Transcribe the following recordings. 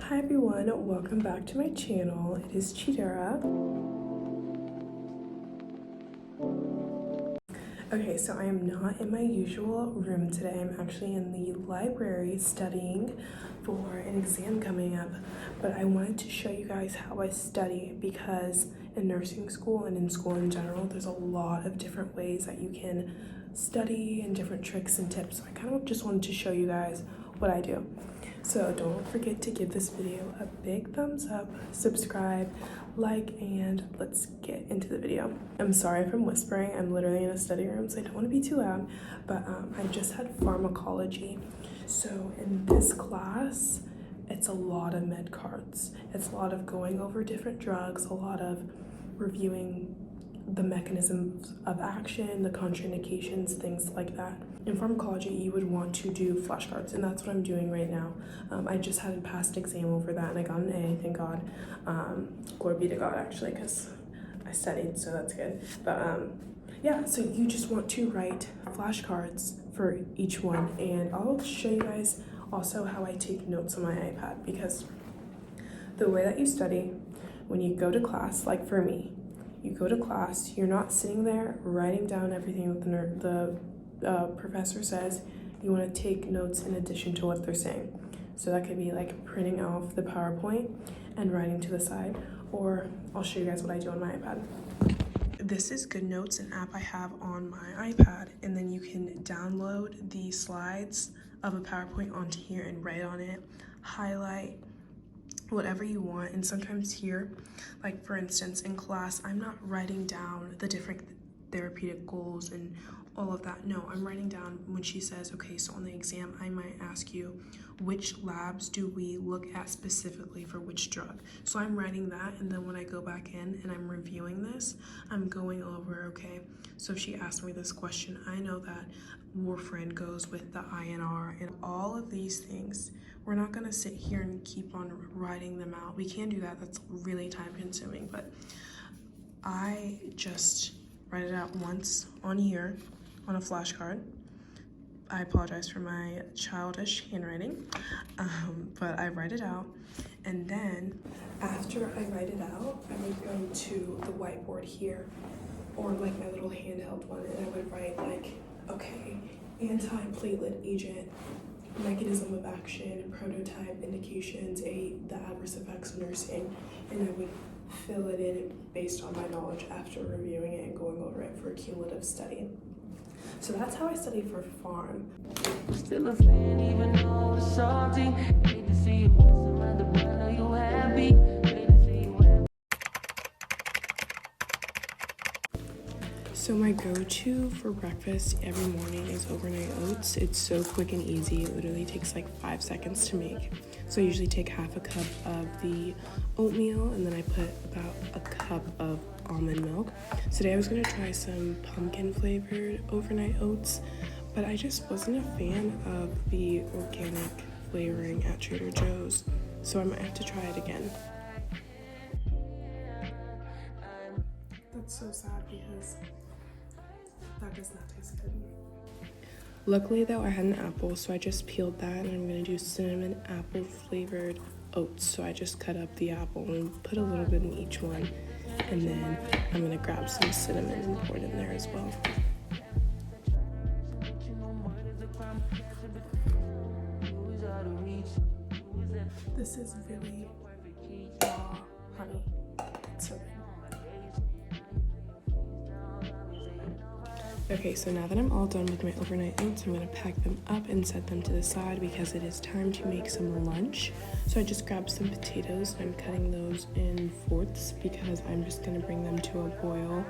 Hi everyone, welcome back to my channel. It is Chidera. Okay, so I am not in my usual room today. I'm actually in the library studying for an exam coming up, but I wanted to show you guys how I study because in nursing school and in school in general, there's a lot of different ways that you can study and different tricks and tips. So I kind of just wanted to show you guys what I do. So don't forget to give this video a big thumbs up, subscribe, like, and let's get into the video. I'm sorry if I'm whispering. I'm literally in a study room, so I don't want to be too loud, but I just had pharmacology. So in this class, it's a lot of med cards. It's a lot of going over different drugs, a lot of reviewing the mechanisms of action, the contraindications, things like that. In pharmacology, you would want to do flashcards, and that's what I'm doing right now. I just had a past exam over that, and I got an A, thank God. Glory be to God, actually, because I studied, so that's good. But yeah, so you just want to write flashcards for each one, and I'll show you guys also how I take notes on my iPad, because the way that you study when you go to class, like for me, you go to class, you're not sitting there writing down everything that the professor says. You want to take notes in addition to what they're saying. So that could be like printing off the PowerPoint and writing to the side, or I'll show you guys what I do on my iPad. This is GoodNotes, an app I have on my iPad, and then you can download the slides of a PowerPoint onto here and write on it, highlight, whatever you want. And sometimes here, like for instance in class, I'm not writing down the different therapeutic goals and all of that. No, I'm writing down when she says, okay, so on the exam I might ask you, which labs do we look at specifically for which drug? So I'm writing that, and then when I go back in and I'm reviewing this, I'm going over, okay, so if she asked me this question, I know that warfarin goes with the INR and all of these things. We're not gonna sit here and keep on writing them out. We can do that, that's really time consuming, but I just write it out once on here on a flashcard. I apologize for my childish handwriting, but I write it out, and then after I write it out, I would go to the whiteboard here, or like my little handheld one, and I would write like, okay, anti-platelet agent, mechanism of action, prototype, indications, the adverse effects of nursing, and I would fill it in based on my knowledge after reviewing it and going over it for a cumulative study. So that's how I study for pharm. Still a fan, even though it's salty. Hate to see you messing around the brand, are you happy? So my go-to for breakfast every morning is overnight oats. It's so quick and easy. It literally takes like 5 seconds to make. So I usually take half a cup of the oatmeal, and then I put about a cup of almond milk. Today I was gonna try some pumpkin flavored overnight oats, but I just wasn't a fan of the organic flavoring at Trader Joe's. So I might have to try it again. That's so sad because that does not taste good. Luckily though, I had an apple, so I just peeled that, and I'm gonna do cinnamon apple flavored oats. So I just cut up the apple and put a little bit in each one, and then I'm gonna grab some cinnamon and pour it in there as well. This is really raw honey. It's so good. Okay, so now that I'm all done with my overnight oats, I'm gonna pack them up and set them to the side because it is time to make some lunch. So I just grabbed some potatoes, and I'm cutting those in fourths because I'm just gonna bring them to a boil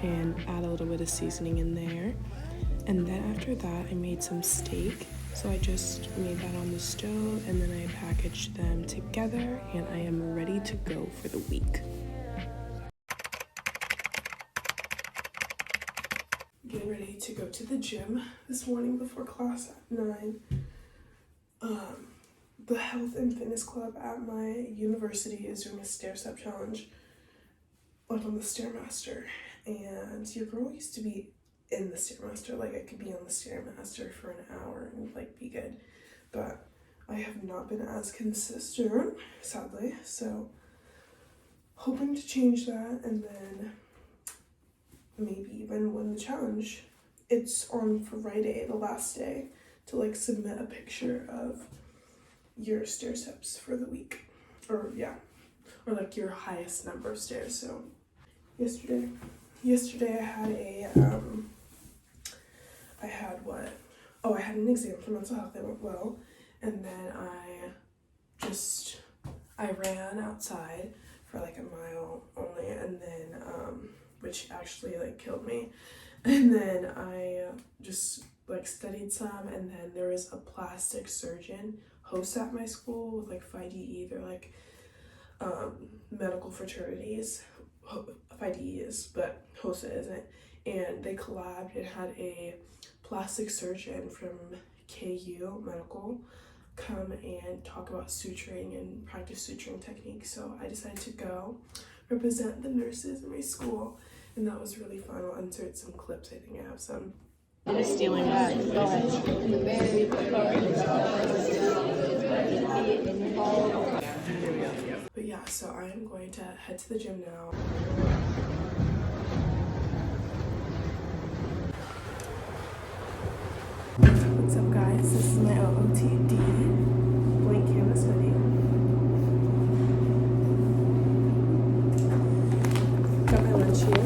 and add a little bit of seasoning in there. And then after that, I made some steak. So I just made that on the stove, and then I packaged them together, and I am ready to go for the week. Getting ready to go to the gym this morning before class at 9. The health and fitness club at my university is doing a stair step challenge, like on the Stairmaster, and your girl used to be in the Stairmaster. Like I could be on the Stairmaster for an hour and like be good, but I have not been as consistent, sadly, so hoping to change that and then maybe even win the challenge. It's on Friday, the last day, to like submit a picture of your stair steps for the week, or like your highest number of stairs. So yesterday I had I had an exam for mental health that went well, and then I ran outside for like a mile only, and then which actually like killed me, and then I just like studied some, and then there was a plastic surgeon host at my school with like Phi DE. They're like medical fraternities. Phi DE is, but HOSA isn't, and they collabed and had a plastic surgeon from KU Medical come and talk about suturing and practice suturing techniques. So I decided to go represent the nurses in my school, and that was really fun. I'll insert some clips. I think I have some. I'm stealing that. Go ahead. But yeah, so I am going to head to the gym now. What's up, guys? This is my OOTD blank canvas hoodie. Got my lunch here.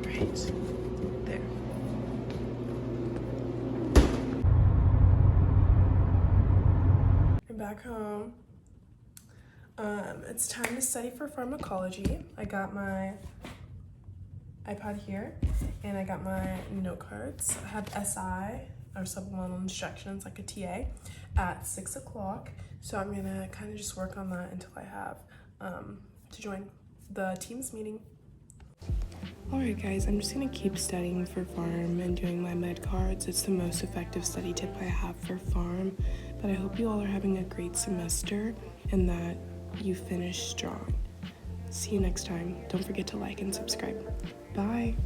Right there. I'm back home. It's time to study for pharmacology. I got my iPad here, and I got my note cards. I have SI, or supplemental instructions, like a TA, at 6 o'clock. So I'm gonna kind of just work on that until I have to join the team's meeting. Alright guys, I'm just gonna keep studying for pharm and doing my med cards. It's the most effective study tip I have for pharm, but I hope you all are having a great semester and that you finish strong. See you next time. Don't forget to like and subscribe. Bye.